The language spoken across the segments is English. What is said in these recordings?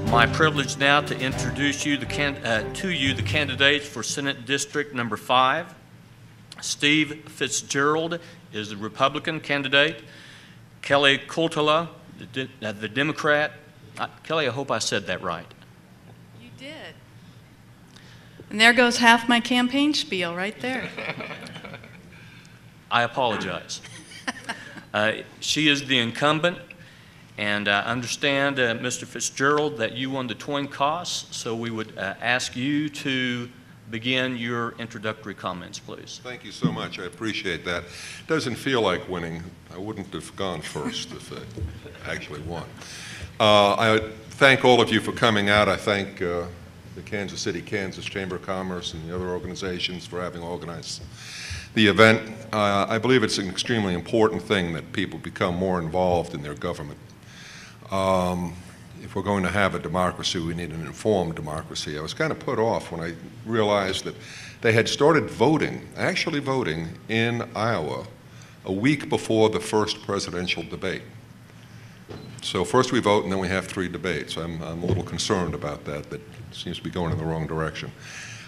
My privilege now to introduce you the candidates for Senate District Number 5. Steve Fitzgerald is the Republican candidate. Kelly Coltala, the Democrat. Kelly, I hope I said that right. You did. And there goes half my campaign spiel right there. I apologize. She is the incumbent. And I understand, Mr. Fitzgerald, that you won the Twin Costs, so we would ask you to begin your introductory comments, please. Thank you so much. I appreciate that. It doesn't feel like winning. I wouldn't have gone first if I actually won. I thank all of you for coming out. I thank the Kansas City, Kansas Chamber of Commerce and the other organizations for having organized the event. I believe it's an extremely important thing that people become more involved in their government. If we're going to have a democracy, we need an informed democracy. I was kind of put off when I realized that they had started voting, actually voting, in Iowa a week before the first presidential debate. So first we vote and then we have 3 debates. I'm a little concerned about that. That seems to be going in the wrong direction.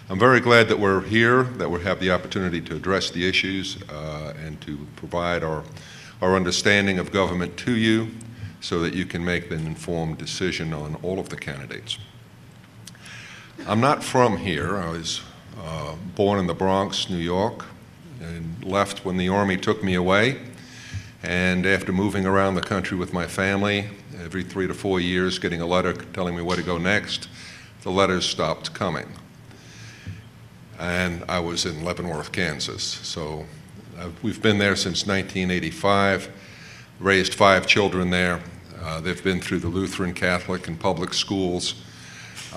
I'm very glad that we're here, that we have the opportunity to address the issues and to provide our understanding of government to you, so that you can make an informed decision on all of the candidates. I'm not from here. I was born in the Bronx, New York, and left when the Army took me away. And after moving around the country with my family, every 3 to 4 years getting a letter telling me where to go next, the letters stopped coming. And I was in Leavenworth, Kansas. So we've been there since 1985. Raised 5 children there. They've been through the Lutheran, Catholic, and public schools.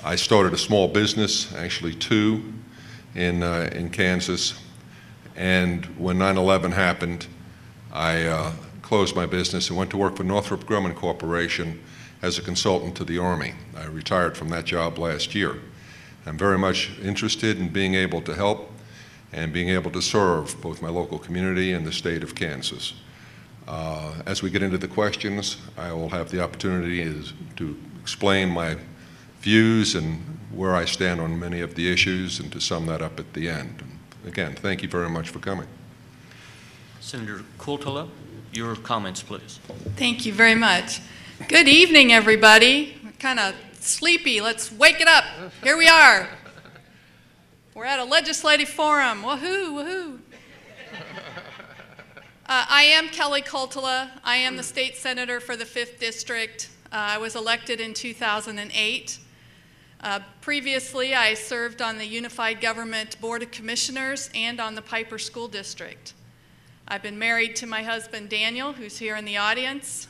I started a small business, actually 2, in Kansas. And when 9/11 happened, I closed my business and went to work for Northrop Grumman Corporation as a consultant to the Army. I retired from that job last year. I'm very much interested in being able to help and being able to serve both my local community and the state of Kansas. As we get into the questions, I will have the opportunity to explain my views and where I stand on many of the issues and to sum that up at the end. Again, thank you very much for coming. Senator Coltala, your comments, please. Thank you very much. Good evening, everybody. We're kind of sleepy. Let's wake it up. Here we are. We're at a legislative forum. Woohoo, woohoo. I am Kelly Coltala. I am the state senator for the 5th District. I was elected in 2008. Previously, I served on the Unified Government Board of Commissioners and on the Piper School District. I've been married to my husband, Daniel, who's here in the audience,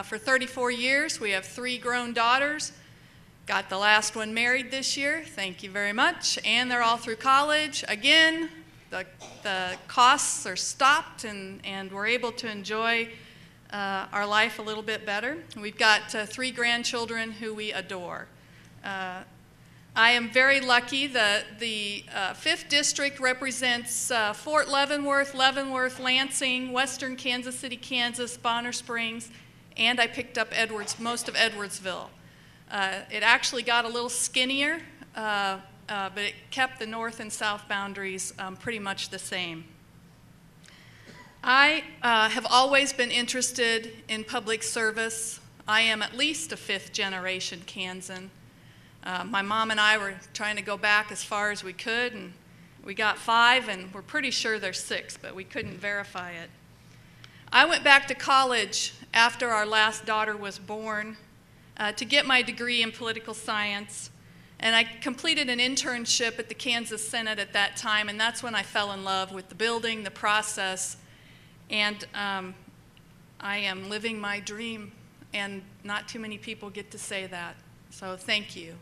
for 34 years. We have 3 grown daughters. Got the last one married this year. Thank you very much. And they're all through college. Again, the costs are stopped and we're able to enjoy our life a little bit better. We've got 3 grandchildren who we adore. I am very lucky that the 5th District represents Fort Leavenworth, Lansing, Western Kansas City, Kansas, Bonner Springs, and I picked up most of Edwardsville. It actually got a little skinnier, but it kept the north and south boundaries pretty much the same. I have always been interested in public service. I am at least a 5th generation Kansan. My mom and I were trying to go back as far as we could, and we got 5, and we're pretty sure there's 6, but we couldn't verify it. I went back to college after our last daughter was born to get my degree in political science. And I completed an internship at the Kansas Senate at that time, and that's when I fell in love with the building, the process, and I am living my dream, and not too many people get to say that. So thank you.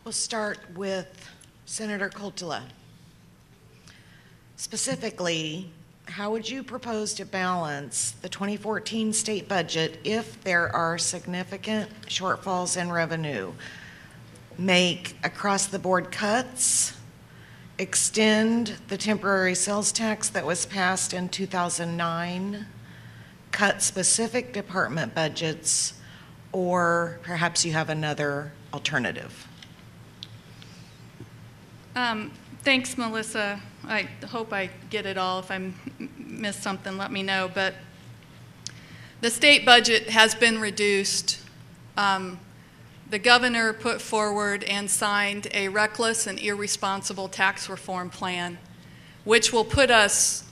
We'll start with Senator Coltala. Specifically, how would you propose to balance the 2014 state budget if there are significant shortfalls in revenue? Make across-the-board cuts, extend the temporary sales tax that was passed in 2009, cut specific department budgets, or perhaps you have another alternative? Thanks, Melissa. I hope I get it all. If I miss something, let me know. But the state budget has been reduced. The governor put forward and signed a reckless and irresponsible tax reform plan, which will put us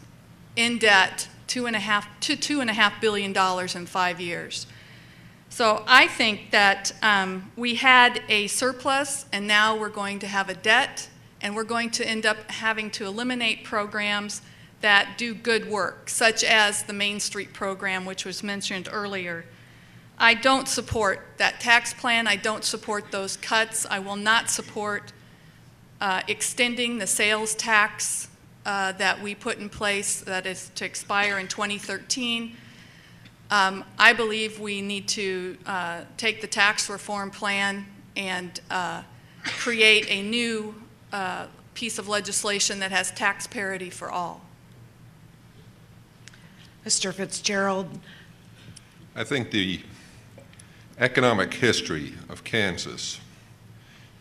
in debt $2.5 billion in 5 years. So I think that we had a surplus, and now we're going to have a debt, and we're going to end up having to eliminate programs that do good work, such as the Main Street program, which was mentioned earlier. I don't support that tax plan. I don't support those cuts. I will not support extending the sales tax that we put in place that is to expire in 2013. I believe we need to take the tax reform plan and create a new piece of legislation that has tax parity for all. Mr. Fitzgerald? I think the economic history of Kansas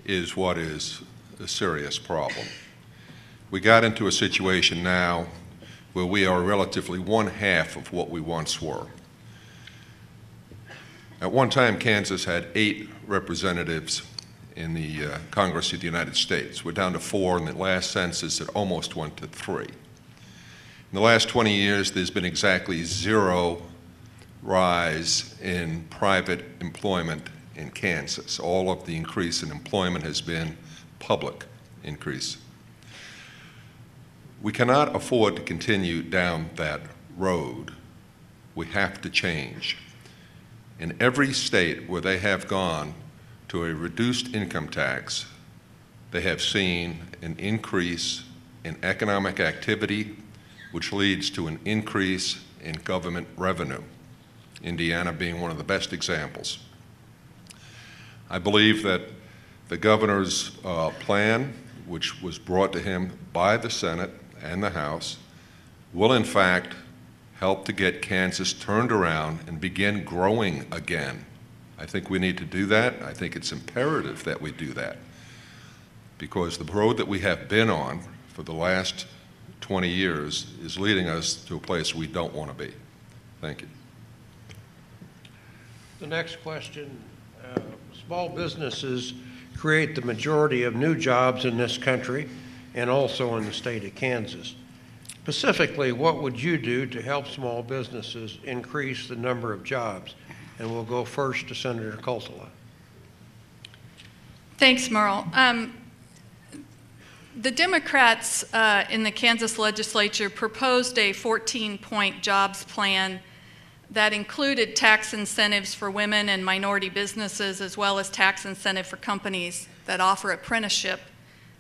is what is a serious problem. We got into a situation now where we are relatively 1/2 of what we once were. At one time, Kansas had 8 representatives in the Congress of the United States. We're down to 4, and the last census it almost went to 3. In the last 20 years, there's been exactly 0 rise in private employment in Kansas. All of the increase in employment has been public increase. We cannot afford to continue down that road. We have to change. In every state where they have gone to a reduced income tax, they have seen an increase in economic activity, which leads to an increase in government revenue. Indiana being one of the best examples. I believe that the governor's plan, which was brought to him by the Senate and the House, will in fact help to get Kansas turned around and begin growing again. I think we need to do that. I think it's imperative that we do that, because the road that we have been on for the last 20 years is leading us to a place we don't want to be. Thank you. The next question, small businesses create the majority of new jobs in this country and also in the state of Kansas. Specifically, what would you do to help small businesses increase the number of jobs? And we'll go first to Senator Kultula. Thanks, Merle. The Democrats in the Kansas legislature proposed a 14-point jobs plan that included tax incentives for women and minority businesses, as well as tax incentive for companies that offer apprenticeship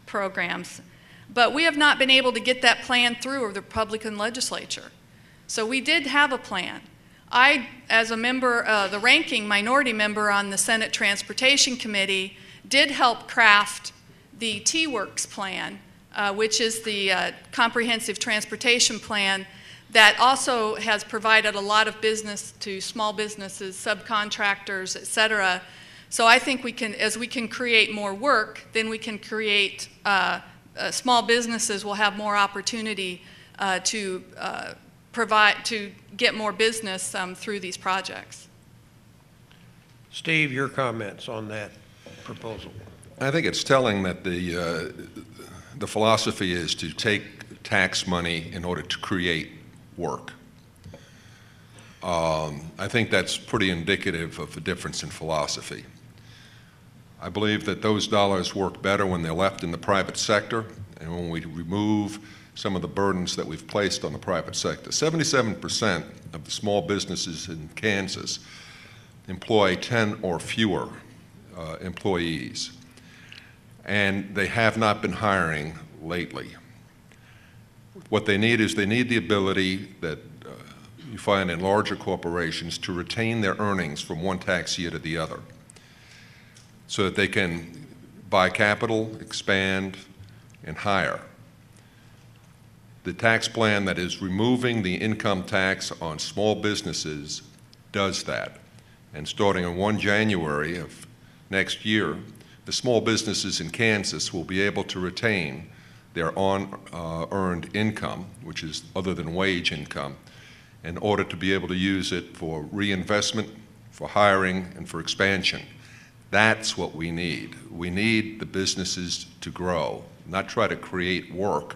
programs. But we have not been able to get that plan through the Republican legislature. So we did have a plan. I, as a member, the ranking minority member on the Senate Transportation Committee, did help craft the T-Works plan, which is the comprehensive transportation plan that also has provided a lot of business to small businesses, subcontractors, et cetera. So I think we can, as we can create more work, then we can create, small businesses will have more opportunity to get more business through these projects. Steve, your comments on that proposal. I think it's telling that the philosophy is to take tax money in order to create work. I think that's pretty indicative of the difference in philosophy. I believe that those dollars work better when they're left in the private sector and when we remove some of the burdens that we've placed on the private sector. 77% of the small businesses in Kansas employ 10 or fewer employees, and they have not been hiring lately. What they need is they need the ability that you find in larger corporations to retain their earnings from one tax year to the other, so that they can buy capital, expand, and hire. The tax plan that is removing the income tax on small businesses does that. And starting on 1 January of next year, the small businesses in Kansas will be able to retain their earned income, which is other than wage income, in order to be able to use it for reinvestment, for hiring, and for expansion. That's what we need. We need the businesses to grow, not try to create work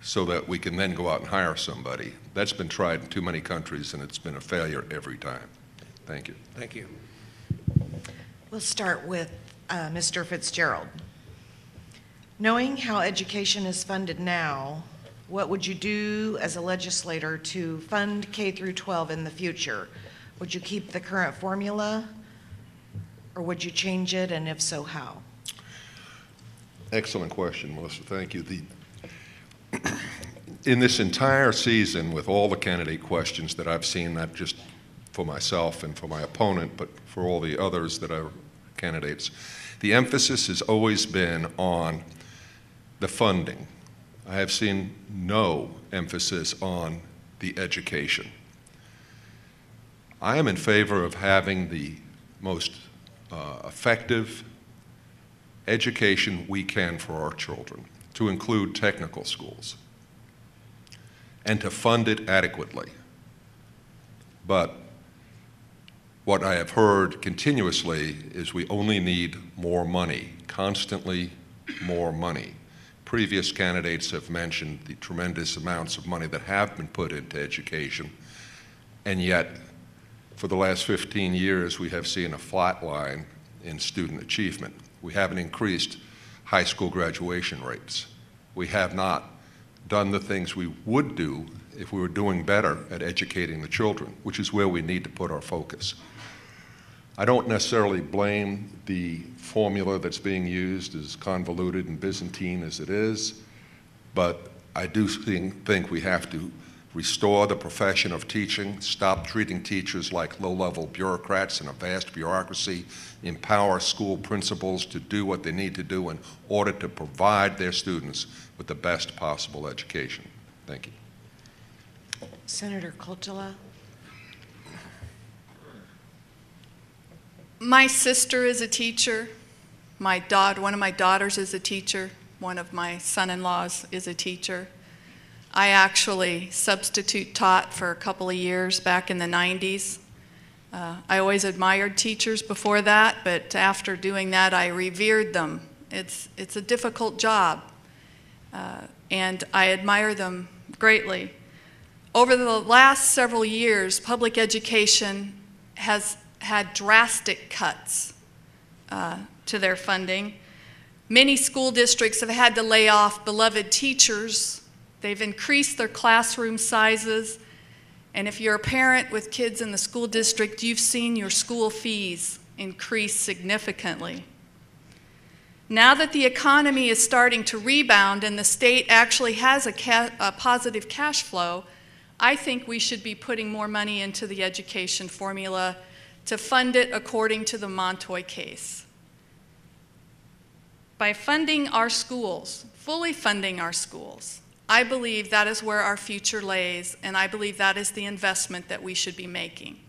so that we can then go out and hire somebody. That's been tried in too many countries, and it's been a failure every time. Thank you. Thank you. We'll start with Mr. Fitzgerald. Knowing how education is funded now, what would you do as a legislator to fund K through 12 in the future? Would you keep the current formula, or would you change it, and if so, how? Excellent question, Melissa. Thank you. In this entire season, with all the candidate questions that I've seen, not just for myself and for my opponent, but for all the others that are candidates, the emphasis has always been on the funding. I have seen no emphasis on the education. I am in favor of having the most effective education we can for our children, to include technical schools, and to fund it adequately. But what I have heard continuously is we only need more money, constantly more money. Previous candidates have mentioned the tremendous amounts of money that have been put into education, and yet for the last 15 years we have seen a flat line in student achievement. We haven't increased high school graduation rates. We have not done the things we would do if we were doing better at educating the children, which is where we need to put our focus. I don't necessarily blame the formula that's being used, as convoluted and Byzantine as it is, but I do think we have to restore the profession of teaching, stop treating teachers like low-level bureaucrats in a vast bureaucracy, empower school principals to do what they need to do in order to provide their students with the best possible education. Thank you. Senator Coltala. My sister is a teacher. One of my daughters is a teacher. One of my son-in-laws is a teacher. I actually substitute taught for a couple of years back in the 90s. I always admired teachers before that, but after doing that, I revered them. It's a difficult job, and I admire them greatly. Over the last several years, public education has had drastic cuts to their funding. Many school districts have had to lay off beloved teachers. They've increased their classroom sizes. And if you're a parent with kids in the school district, you've seen your school fees increase significantly. Now that the economy is starting to rebound and the state actually has a positive cash flow, I think we should be putting more money into the education formula to fund it according to the Montoy case. By funding our schools, fully funding our schools, I believe that is where our future lays, and I believe that is the investment that we should be making.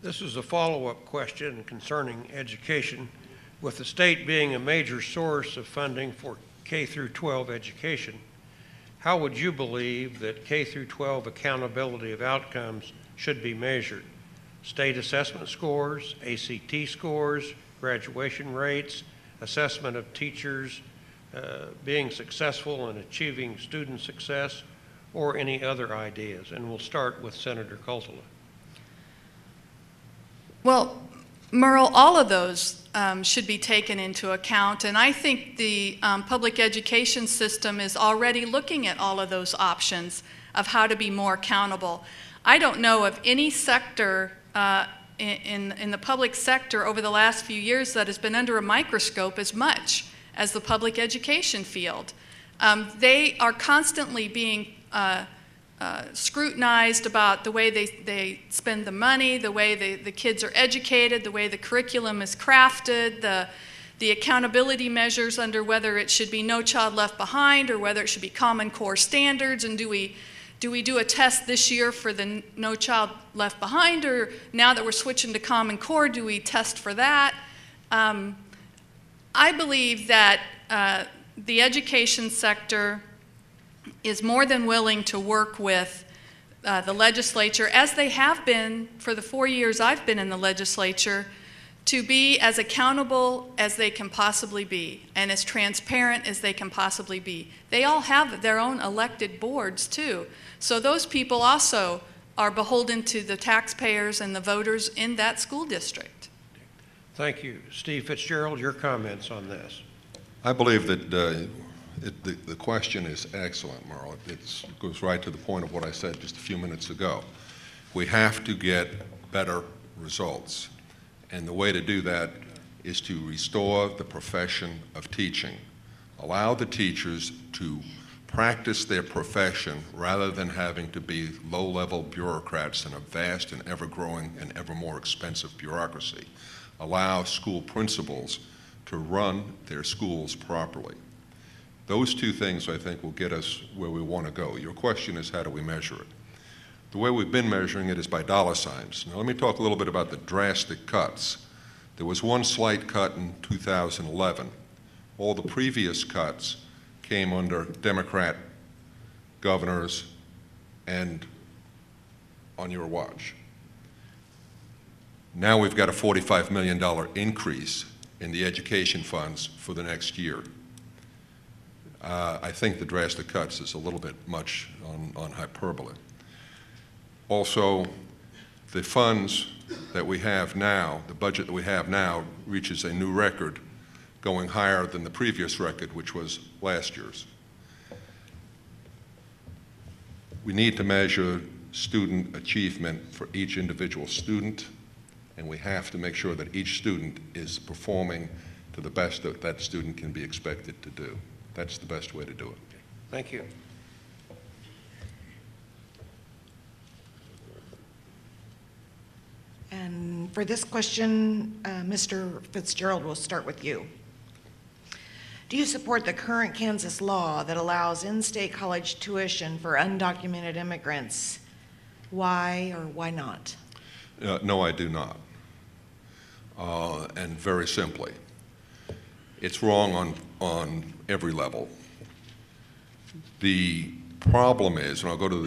This is a follow-up question concerning education. With the state being a major source of funding for K through 12 education, how would you believe that K through 12 accountability of outcomes should be measured? State assessment scores, ACT scores, graduation rates, assessment of teachers being successful in achieving student success, or any other ideas? And we'll start with Senator Coltala. Well, Merle, all of those should be taken into account, and I think the public education system is already looking at all of those options of how to be more accountable. I don't know of any sector in the public sector over the last few years that has been under a microscope as much as the public education field. They are constantly being scrutinized about the way they spend the money, the way the kids are educated, the way the curriculum is crafted, the the accountability measures under whether it should be No Child Left Behind or whether it should be Common Core standards, and do we do a test this year for the No Child Left Behind, or now that we're switching to Common Core, do we test for that? I believe that the education sector is more than willing to work with the legislature, as they have been for the 4 years I've been in the legislature, to be as accountable as they can possibly be and as transparent as they can possibly be. They all have their own elected boards too. So those people also are beholden to the taxpayers and the voters in that school district. Thank you. Steve Fitzgerald, your comments on this. I believe that the question is excellent, Merle. It goes right to the point of what I said just a few minutes ago. We have to get better results. And the way to do that is to restore the profession of teaching. Allow the teachers to practice their profession rather than having to be low-level bureaucrats in a vast and ever-growing and ever more expensive bureaucracy. Allow school principals to run their schools properly. Those two things, I think, will get us where we want to go. Your question is, how do we measure it? The way we've been measuring it is by dollar signs. Now, let me talk a little bit about the drastic cuts. There was one slight cut in 2011. All the previous cuts came under Democrat governors and on your watch. Now we've got a $45 million increase in the education funds for the next year. I think the drastic cuts is a little bit much on hyperbole. Also, the funds that we have now, the budget that we have now, reaches a new record, going higher than the previous record, which was last year's. We need to measure student achievement for each individual student, and we have to make sure that each student is performing to the best that that student can be expected to do. That's the best way to do it. Thank you. And for this question, Mr. Fitzgerald, we'll start with you. Do you support the current Kansas law that allows in-state college tuition for undocumented immigrants? Why or why not? No, I do not. And very simply, it's wrong on every level. The problem is, and I'll go to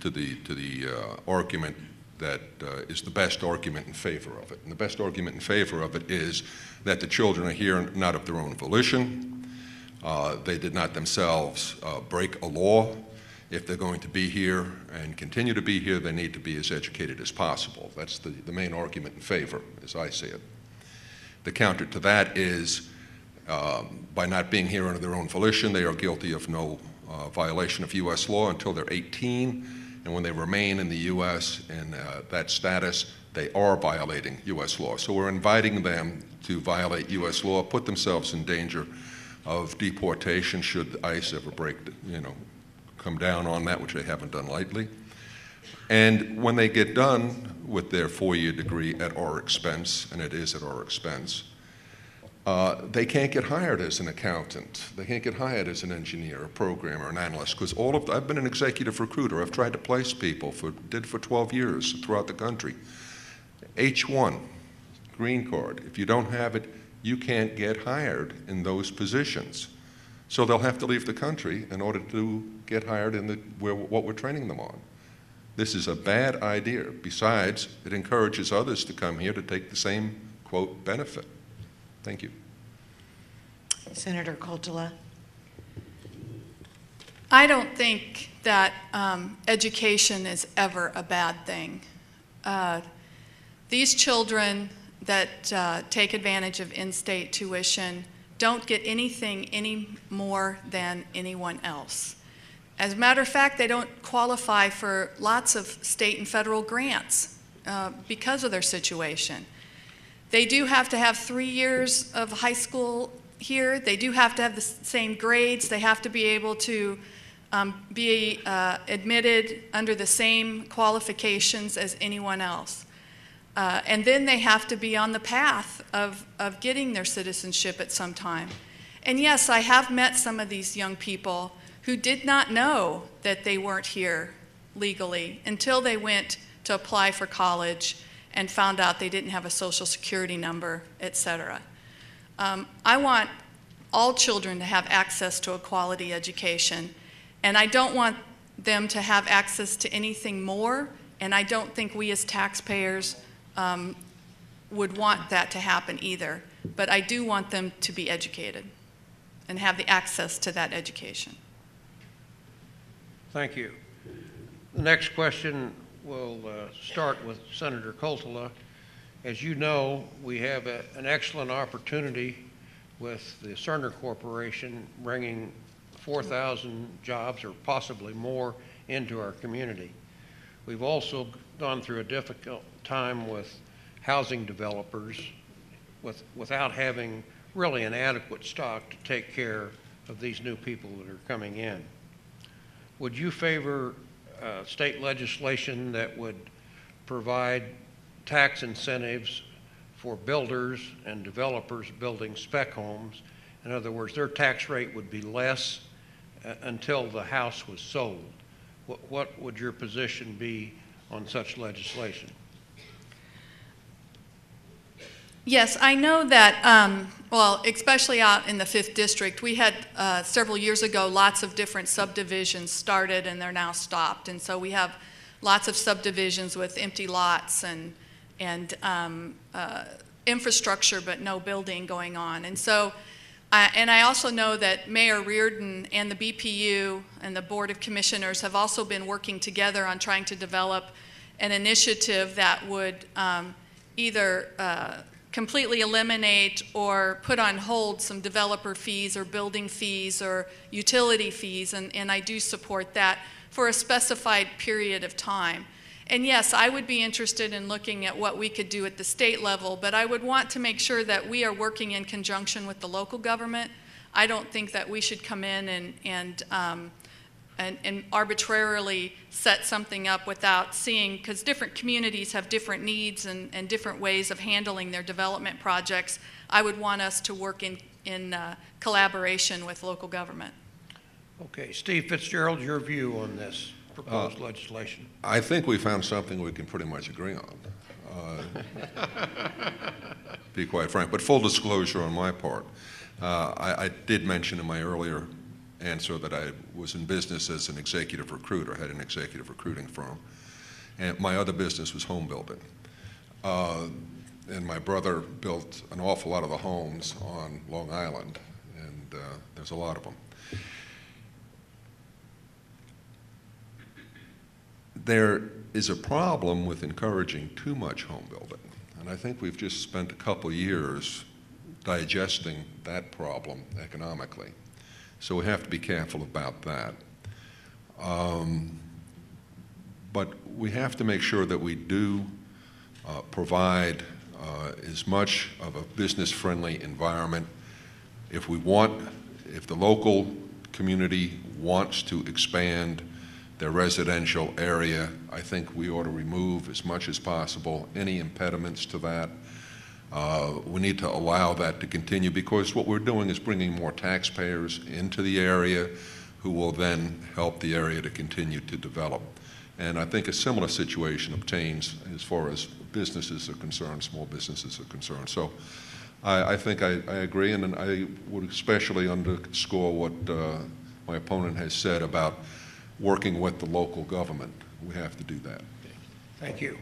the argument that is the best argument in favor of it. And the best argument in favor of it is that the children are here not of their own volition. They did not themselves break a law. If they're going to be here and continue to be here, they need to be as educated as possible. That's the main argument in favor, as I see it. The counter to that is, by not being here under their own volition, they are guilty of no violation of U.S. law until they're 18, and when they remain in the U.S. in that status, they are violating U.S. law. So we're inviting them to violate U.S. law, put themselves in danger of deportation should ICE ever come down on that, which they haven't done lately. And when they get done with their 4-year degree at our expense, and it is at our expense, they can't get hired as an accountant. They can't get hired as an engineer, a programmer, an analyst, because I've been an executive recruiter. I've tried to place people for 12 years throughout the country. H-1, green card. If you don't have it, you can't get hired in those positions. So they'll have to leave the country in order to get hired in what we're training them on. This is a bad idea. Besides, it encourages others to come here to take the same, quote, benefit. Thank you. Senator Coltala. I don't think that education is ever a bad thing. These children that take advantage of in-state tuition don't get anything any more than anyone else. As a matter of fact, they don't qualify for lots of state and federal grants because of their situation. They do have to have 3 years of high school here. They do have to have the same grades. They have to be able to be admitted under the same qualifications as anyone else. And then they have to be on the path of getting their citizenship at some time. And yes, I have met some of these young people who did not know that they weren't here legally until they went to apply for college and found out they didn't have a social security number, etc. I want all children to have access to a quality education, and I don't want them to have access to anything more, and I don't think we as taxpayers would want that to happen either. But I do want them to be educated and have the access to that education. Thank you. The next question will start with Senator Coltala. As you know, we have an excellent opportunity with the Cerner Corporation bringing 4,000 jobs or possibly more into our community. We've also gone through a difficult time with housing developers without having really an adequate stock to take care of these new people that are coming in. Would you favor state legislation that would provide tax incentives for builders and developers building spec homes? In other words, their tax rate would be less until the house was sold. What would your position be on such legislation? Yes, I know that, well, especially out in the 5th District, we had several years ago lots of different subdivisions started and they're now stopped. And so we have lots of subdivisions with empty lots and infrastructure but no building going on. And so, and I also know that Mayor Reardon and the BPU and the Board of Commissioners have also been working together on trying to develop an initiative that would either completely eliminate or put on hold some developer fees or building fees or utility fees, and I do support that for a specified period of time. And yes, I would be interested in looking at what we could do at the state level, but I would want to make sure that we are working in conjunction with the local government. I don't think that we should come in and arbitrarily set something up without seeing, because different communities have different needs and different ways of handling their development projects. I would want us to work in collaboration with local government. Okay, Steve Fitzgerald, your view on this proposed legislation? I think we found something we can pretty much agree on, be quite frank. But full disclosure on my part, I did mention in my earlier answer that I was in business as an executive recruiter, had an executive recruiting firm, and my other business was home building. And my brother built an awful lot of the homes on Long Island, and there's a lot of them. There is a problem with encouraging too much home building, and I think we've just spent a couple years digesting that problem economically. So we have to be careful about that. But we have to make sure that we do provide as much of a business-friendly environment. If the local community wants to expand their residential area, I think we ought to remove as much as possible any impediments to that. We need to allow that to continue, because what we're doing is bringing more taxpayers into the area who will then help the area to continue to develop. And I think a similar situation obtains as far as businesses are concerned, small businesses are concerned. So I think I agree, and I would especially underscore what my opponent has said about working with the local government. We have to do that. Thank you.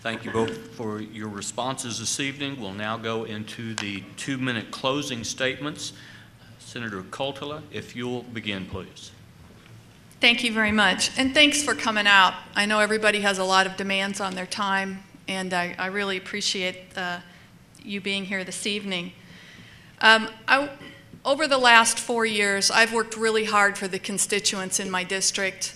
Thank you both for your responses this evening. We'll now go into the 2-minute closing statements. Senator Coltala, if you'll begin, please. Thank you very much, and thanks for coming out. I know everybody has a lot of demands on their time, and I really appreciate you being here this evening. Over the last 4 years, I've worked really hard for the constituents in my district.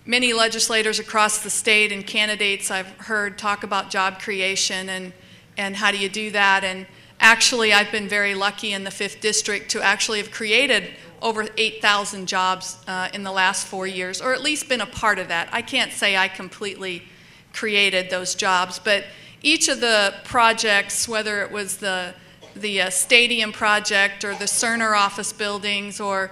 Many legislators across the state and candidates I've heard talk about job creation and how do you do that. And actually, I've been very lucky in the 5th District to actually have created over 8,000 jobs in the last 4 years, or at least been a part of that. I can't say I completely created those jobs. But each of the projects, whether it was the stadium project or the Cerner office buildings or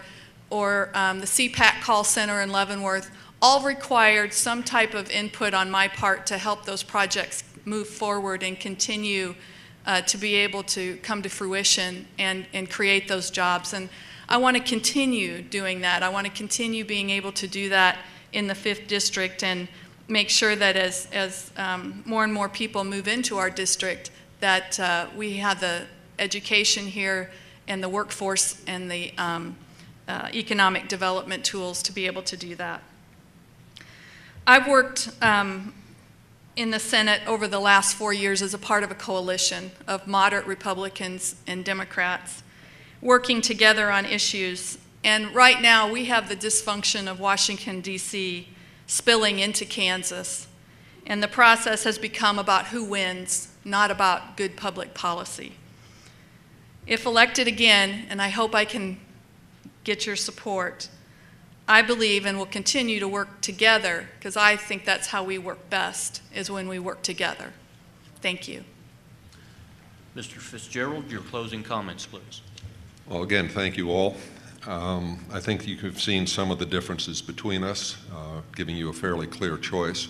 the CPAC call center in Leavenworth, all required some type of input on my part to help those projects move forward and continue to be able to come to fruition and create those jobs. And I want to continue doing that. I want to continue being able to do that in the 5th District and make sure that as more and more people move into our district, that we have the education here and the workforce and the economic development tools to be able to do that. I've worked in the Senate over the last 4 years as a part of a coalition of moderate Republicans and Democrats working together on issues. And right now we have the dysfunction of Washington, D.C. spilling into Kansas. And the process has become about who wins, not about good public policy. If elected again, and I hope I can get your support, I believe and will continue to work together, because I think that's how we work best, is when we work together. Thank you. Mr. Fitzgerald, your closing comments, please. Well, again, thank you all. I think you have seen some of the differences between us, giving you a fairly clear choice.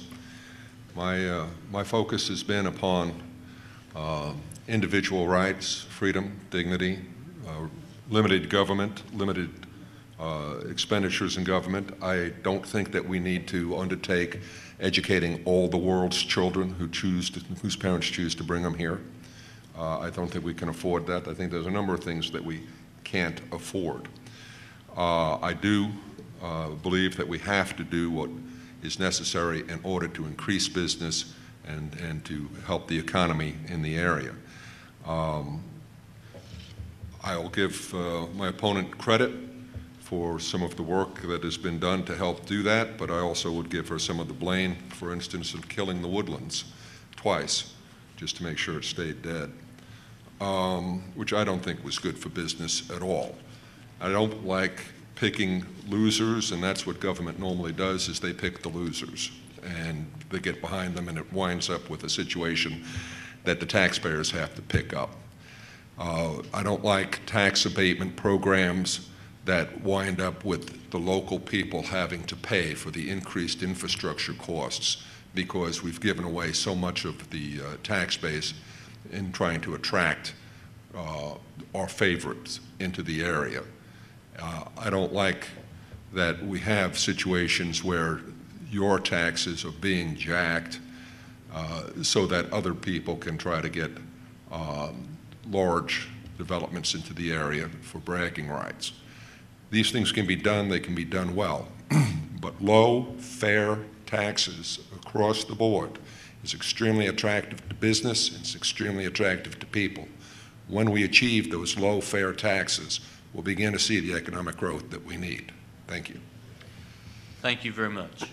My focus has been upon individual rights, freedom, dignity, limited government, limited expenditures in government. I don't think that we need to undertake educating all the world's children whose parents choose to bring them here. I don't think we can afford that. I think there's a number of things that we can't afford. I do believe that we have to do what is necessary in order to increase business and to help the economy in the area. I'll give my opponent credit for some of the work that has been done to help do that, but I also would give her some of the blame, for instance, in killing the woodlands twice, just to make sure it stayed dead, which I don't think was good for business at all. I don't like picking losers, and that's what government normally does, is they pick the losers, and they get behind them, and it winds up with a situation that the taxpayers have to pick up. I don't like tax abatement programs that wind up with the local people having to pay for the increased infrastructure costs because we've given away so much of the tax base in trying to attract our favorites into the area. I don't like that we have situations where your taxes are being jacked so that other people can try to get large developments into the area for bragging rights. These things can be done, they can be done well, but low, fair taxes across the board is extremely attractive to business, it's extremely attractive to people. When we achieve those low, fair taxes, we'll begin to see the economic growth that we need. Thank you. Thank you very much.